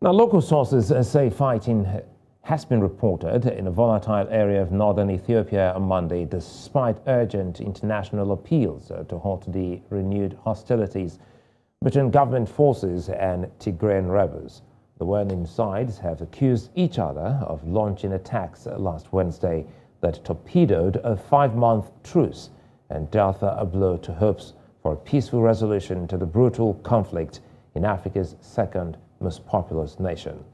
Now, local sources say fighting has been reported in a volatile area of northern Ethiopia on Monday, despite urgent international appeals to halt the renewed hostilities between government forces and Tigrayan rebels. The warring sides have accused each other of launching attacks last Wednesday that torpedoed a 5-month truce and dealt a blow to hopes for a peaceful resolution to the brutal conflict in Africa's second most populous nation.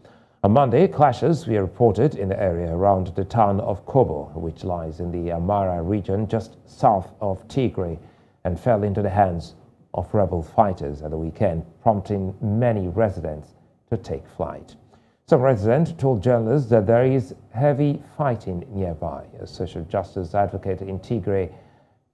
On Monday, clashes were reported in the area around the town of Kobo, which lies in the Amara region just south of Tigray, and fell into the hands of rebel fighters at the weekend, prompting many residents to take flight. Some residents told journalists that there is heavy fighting nearby. A social justice advocate in Tigray,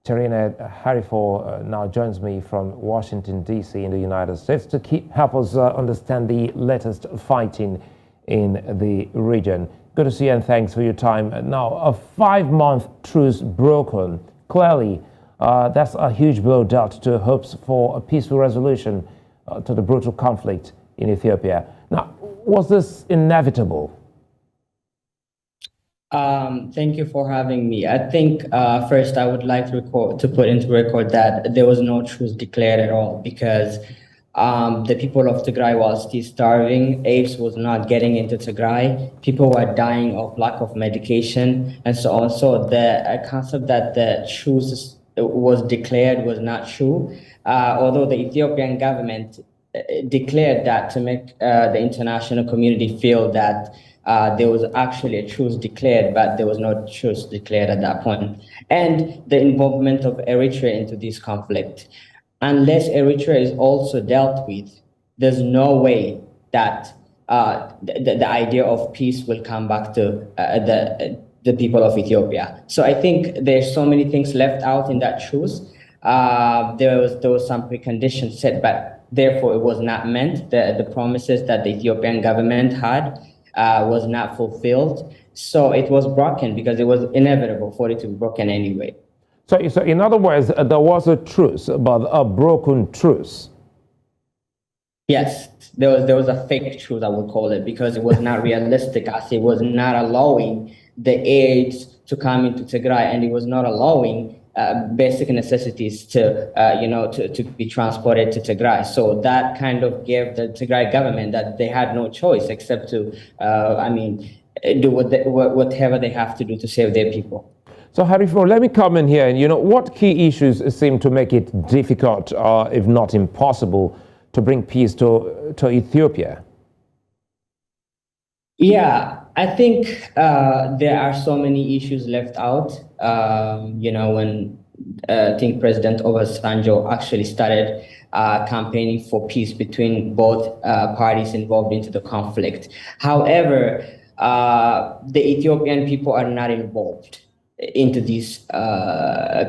Cherinet Hariffo, now joins me from Washington, D.C. in the United States to help us understand the latest fighting in the region. Good to see you and thanks for your time. Now, a 5-month truce broken. Clearly, that's a huge blow dealt to hopes for a peaceful resolution to the brutal conflict in Ethiopia. Now, was this inevitable? Thank you for having me. I think first I would like to put into record that there was no truce declared at all because the people of Tigray were still starving. AIDS was not getting into Tigray. People were dying of lack of medication and so on. So the concept that the truce was declared was not true. Although the Ethiopian government declared that to make the international community feel that there was actually a truce declared, but there was no truce declared at that point. And the involvement of Eritrea into this conflict. Unless Eritrea is also dealt with, there's no way that the idea of peace will come back to the people of Ethiopia. So I think there's so many things left out in that truce. There was some preconditions set, but therefore it was not meant. The promises that the Ethiopian government had was not fulfilled. So it was broken because it was inevitable for it to be broken anyway. So in other words, there was a truce, but a broken truce. Yes, there was a fake truce, I would call it, because it was not realistic, as it was not allowing the aids to come into Tigray, and it was not allowing basic necessities to be transported to Tigray. So that kind of gave the Tigray government that they had no choice except to, do whatever they have to do to save their people. So, Hariffo, let me come in here. And, what key issues seem to make it difficult, if not impossible, to bring peace to Ethiopia? Yeah, I think there are so many issues left out. When I think President Obasanjo actually started campaigning for peace between both parties involved into the conflict. However, the Ethiopian people are not involved into this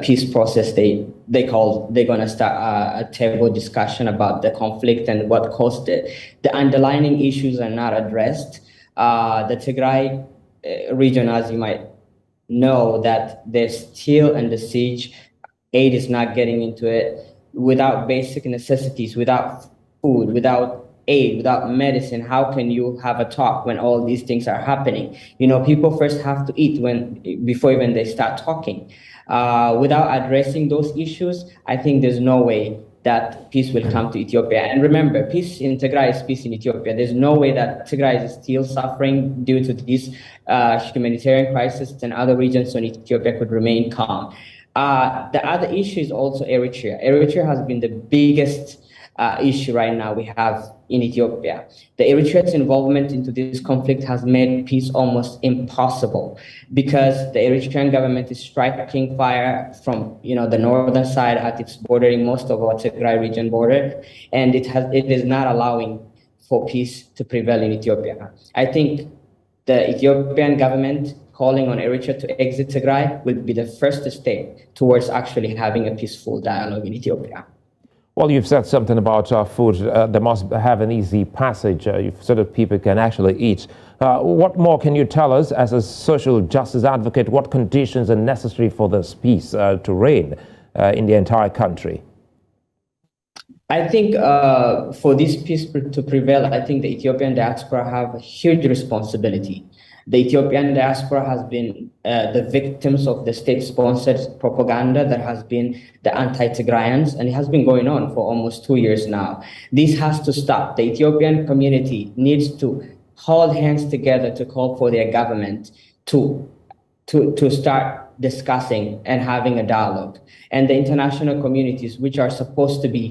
peace process. They're gonna start a table discussion about the conflict and what caused it. The underlying issues are not addressed. The Tigray region, as you might know, that they're still under siege. Aid is not getting into it. Without basic necessities, without food, without aid, without medicine, how can you have a talk when all these things are happening? People first have to eat before even they start talking. Without addressing those issues, I think there's no way that peace will come to Ethiopia. And remember, peace in Tigray is peace in Ethiopia. There's no way that Tigray is still suffering due to this humanitarian crisis, and other regions in Ethiopia could remain calm. The other issue is also Eritrea. Eritrea has been the biggest issue right now we have in Ethiopia. The Eritrea's involvement into this conflict has made peace almost impossible because the Eritrean government is striking fire from the northern side at its bordering most of our Tigray region border, and it is not allowing for peace to prevail in Ethiopia. I think the Ethiopian government calling on Eritrea to exit Tigray will be the first step towards actually having a peaceful dialogue in Ethiopia. Well, you've said something about food. They must have an easy passage so that people can actually eat. What more can you tell us as a social justice advocate? What conditions are necessary for this peace to reign in the entire country? I think for this peace to prevail, I think the Ethiopian diaspora have a huge responsibility. The Ethiopian diaspora has been the victims of the state-sponsored propaganda that has been the anti-Tigrayans, and it has been going on for almost 2 years now. This has to stop. The Ethiopian community needs to hold hands together to call for their government to start discussing and having a dialogue. And the international communities, which are supposed to be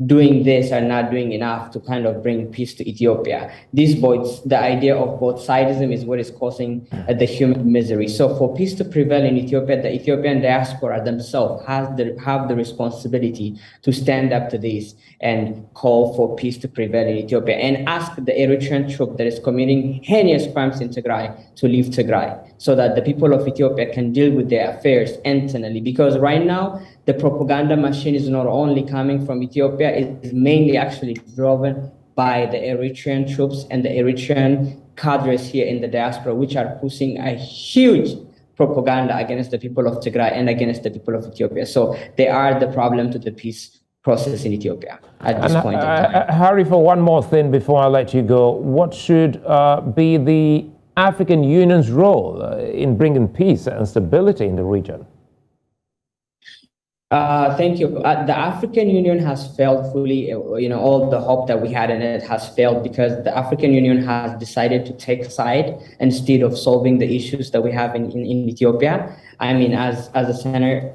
doing this, are not doing enough to kind of bring peace to Ethiopia. The idea of both sidism is what is causing the human misery. So for peace to prevail in Ethiopia, the Ethiopian diaspora themselves have the responsibility to stand up to this and call for peace to prevail in Ethiopia and ask the Eritrean troop that is committing heinous crimes in Tigray to leave Tigray so that the people of Ethiopia can deal with their affairs internally. Because right now, the propaganda machine is not only coming from Ethiopia, it is mainly actually driven by the Eritrean troops and the Eritrean cadres here in the diaspora, which are pushing a huge propaganda against the people of Tigray and against the people of Ethiopia. So they are the problem to the peace process in Ethiopia at this point in time. Harry, for one more thing before I let you go, what should be the African Union's role in bringing peace and stability in the region? Thank you. The African Union has failed fully. All the hope that we had in it has failed because the African Union has decided to take a side instead of solving the issues that we have in Ethiopia. I mean, as a center,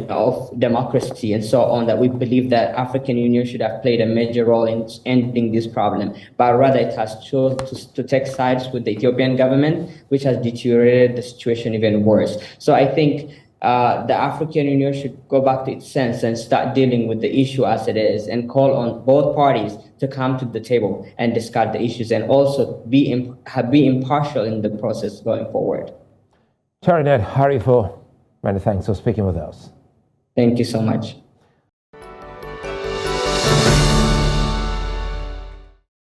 of democracy and so on, that we believe that African Union should have played a major role in ending this problem, but rather it has chosen to take sides with the Ethiopian government, which has deteriorated the situation even worse. So I think the African Union should go back to its sense and start dealing with the issue as it is and call on both parties to come to the table and discuss the issues and also be impartial in the process going forward. Cherinet Hariffo, many thanks for speaking with us. Thank you so much.